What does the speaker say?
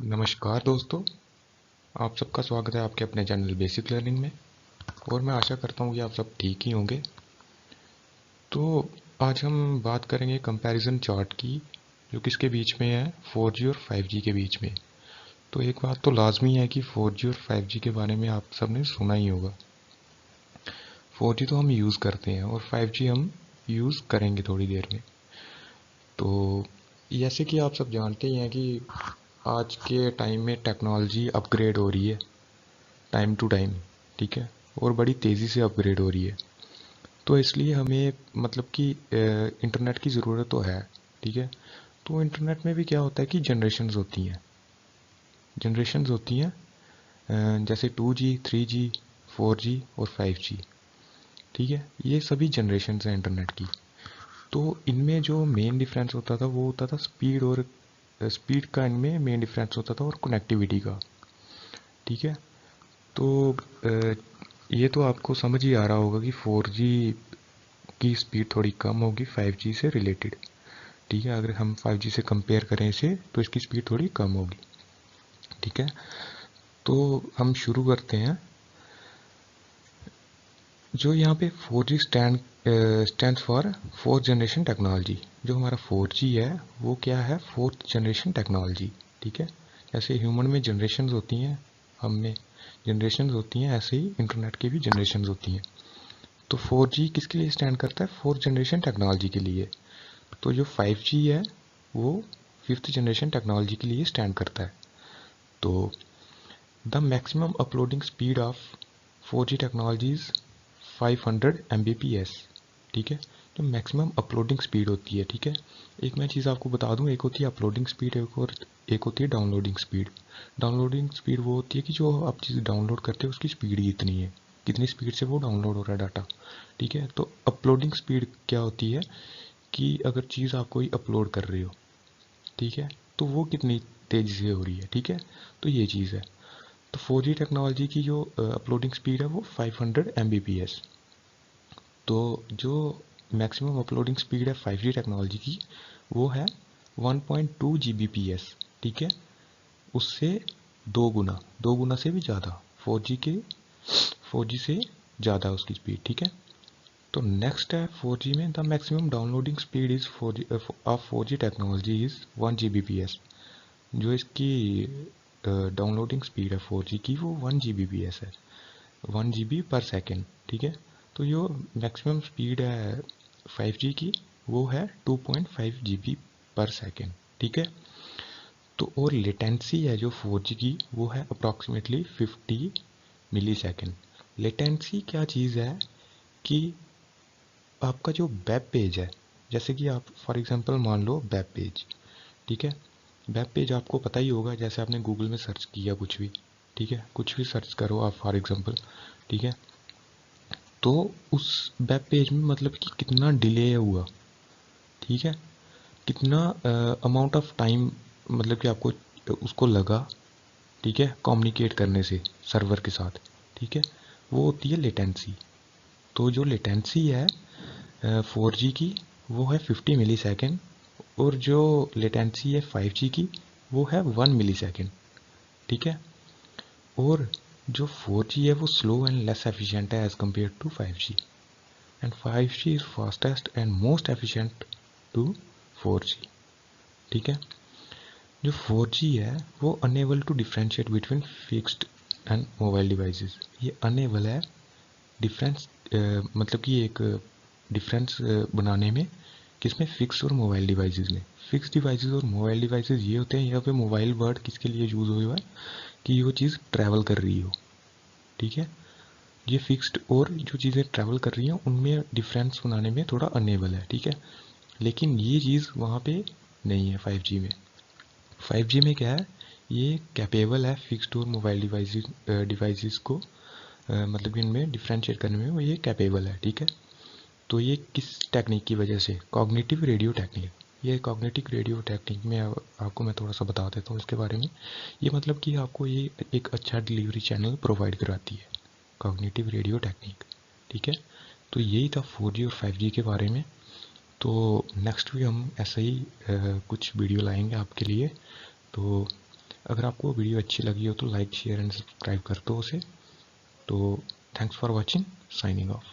नमस्कार दोस्तों, आप सबका स्वागत है आपके अपने चैनल बेसिक लर्निंग में। और मैं आशा करता हूँ कि आप सब ठीक ही होंगे। तो आज हम बात करेंगे कंपैरिजन चार्ट की, जो किसके बीच में है, 4G और 5G के बीच में। तो एक बात तो लाजमी है कि 4G और 5G के बारे में आप सबने सुना ही होगा। 4G तो हम यूज़ करते हैं और 5G हम यूज़ करेंगे थोड़ी देर में। तो जैसे कि आप सब जानते ही हैं कि आज के टाइम में टेक्नोलॉजी अपग्रेड हो रही है टाइम टू टाइम, ठीक है, और बड़ी तेज़ी से अपग्रेड हो रही है। तो इसलिए हमें मतलब कि इंटरनेट की ज़रूरत तो है, ठीक है। तो इंटरनेट में भी क्या होता है कि जनरेशन्स होती हैं जैसे 2G 3G 4G और 5G, ठीक है। ये सभी जनरेशन्स हैं इंटरनेट की। तो इनमें जो मेन डिफरेंस होता था वो होता था स्पीड, और स्पीड का इनमें मेन डिफरेंस होता था, और कनेक्टिविटी का, ठीक है। तो ये तो आपको समझ ही आ रहा होगा कि 4G की स्पीड थोड़ी कम होगी 5G से रिलेटेड, ठीक है। अगर हम 5G से कंपेयर करें इसे तो इसकी स्पीड थोड़ी कम होगी, ठीक है। तो हम शुरू करते हैं। जो यहाँ पे 4G stand for fourth generation technology. जो हमारा 4G है वो क्या है, फोर्थ जनरेशन टेक्नोलॉजी, ठीक है। जैसे ह्यूमन में जनरेशन्स होती हैं, हम में जनरेशन्स होती हैं, ऐसे ही इंटरनेट की भी जनरेशन्स होती हैं। तो 4G किसके लिए स्टैंड करता है, फोर्थ जनरेशन टेक्नोलॉजी के लिए। तो जो 5G है वो फिफ्थ जनरेशन टेक्नोलॉजी के लिए स्टैंड करता है। तो the maximum uploading speed of 4G technology is 500 Mbps, ठीक है। जो मैक्सिमम अपलोडिंग स्पीड होती है, ठीक है। एक मैं चीज़ आपको बता दूं, एक होती है अपलोडिंग स्पीड, एक होती है डाउनलोडिंग स्पीड। डाउनलोडिंग स्पीड वो होती है कि जो आप चीज़ डाउनलोड करते हो उसकी स्पीड कितनी है, कितनी स्पीड से वो डाउनलोड हो रहा है डाटा, ठीक है। तो अपलोडिंग स्पीड क्या होती है कि अगर चीज़ आप कोई अपलोड कर रहे हो, ठीक है, तो वो कितनी तेज़ी से हो रही है, ठीक है। तो ये चीज़ है। तो 4G टेक्नोलॉजी की जो अपलोडिंग स्पीड है वो 500 Mbps। तो जो मैक्सिमम अपलोडिंग स्पीड है 5G टेक्नोलॉजी की वो है 1.2 Gbps, ठीक है। उससे दो गुना से भी ज़्यादा 4G से ज़्यादा उसकी स्पीड, ठीक है। तो नेक्स्ट है 4G में the maximum downloading speed is 4G of 4G technology is 1 Gbps। जो इसकी डाउनलोडिंग स्पीड है 4G की वो 1 Gbps है, 1 GB पर सेकेंड, ठीक है। तो जो मैक्सिमम स्पीड है 5G की वो है 2.5 GB पर सेकेंड, ठीक है। तो और लेटेंसी है जो 4G की वो है अप्रॉक्सीमेटली 50 मिली सेकेंड। लेटेंसी क्या चीज़ है कि आपका जो वेब पेज है, जैसे कि आप फॉर एग्जांपल मान लो वेब पेज, ठीक है। वेब पेज आपको पता ही होगा, जैसे आपने गूगल में सर्च किया कुछ भी, ठीक है, कुछ भी सर्च करो आप फॉर एग्जांपल, ठीक है। तो उस वेब पेज में मतलब कि कितना डिले हुआ, ठीक है, कितना अमाउंट ऑफ टाइम मतलब कि आपको उसको लगा, ठीक है, कम्युनिकेट करने से सर्वर के साथ, ठीक है, वो होती है लेटेंसी। तो जो लेटेंसी है 4G की वो है 50 मिली सेकेंड, और जो लेटेंसी है 5G की वो है 1 मिली सेकेंड, ठीक है। और जो 4G है वो स्लो एंड लेस एफिशिएंट है as compare to 5G, and 5G is fastest and most efficient to 4G, ठीक है। जो 4G है वो enable to differentiate between fixed and mobile devices. ये अनेबल है डिफरेंस मतलब कि एक डिफरेंस बनाने में, किसमें, फिक्स और मोबाइल डिवाइसेस में। फिक्स डिवाइसेस और मोबाइल डिवाइसेस ये होते हैं, यहाँ पे मोबाइल वर्ड किसके लिए यूज़ हुआ है कि वो चीज़ ट्रैवल कर रही हो, ठीक है। ये फिक्स्ड और जो चीज़ें ट्रैवल कर रही हैं उनमें डिफरेंस बनाने में थोड़ा अनेबल है, ठीक है। लेकिन ये चीज़ वहाँ पे नहीं है 5G में। 5G में क्या है, ये कैपेबल है फिक्स्ड और मोबाइल डिवाइसेस को मतलब कि इनमें डिफ्रेंशिएट करने में वो ये कैपेबल है, ठीक है। तो ये किस टेक्निक की वजह से, कॉग्निटिव रेडियो टेक्निक। ये कॉग्निटिव रेडियो टेक्निक में आपको मैं थोड़ा सा बता देता हूँ इसके बारे में। ये मतलब कि आपको ये एक अच्छा डिलीवरी चैनल प्रोवाइड कराती है, कॉग्निटिव रेडियो टेक्निक, ठीक है। तो यही था 4G और 5G के बारे में। तो नेक्स्ट भी हम ऐसे ही कुछ वीडियो लाएंगे आपके लिए। तो अगर आपको वीडियो अच्छी लगी हो तो लाइक शेयर एंड सब्सक्राइब कर दो उसे। तो thanks for watching, signing off.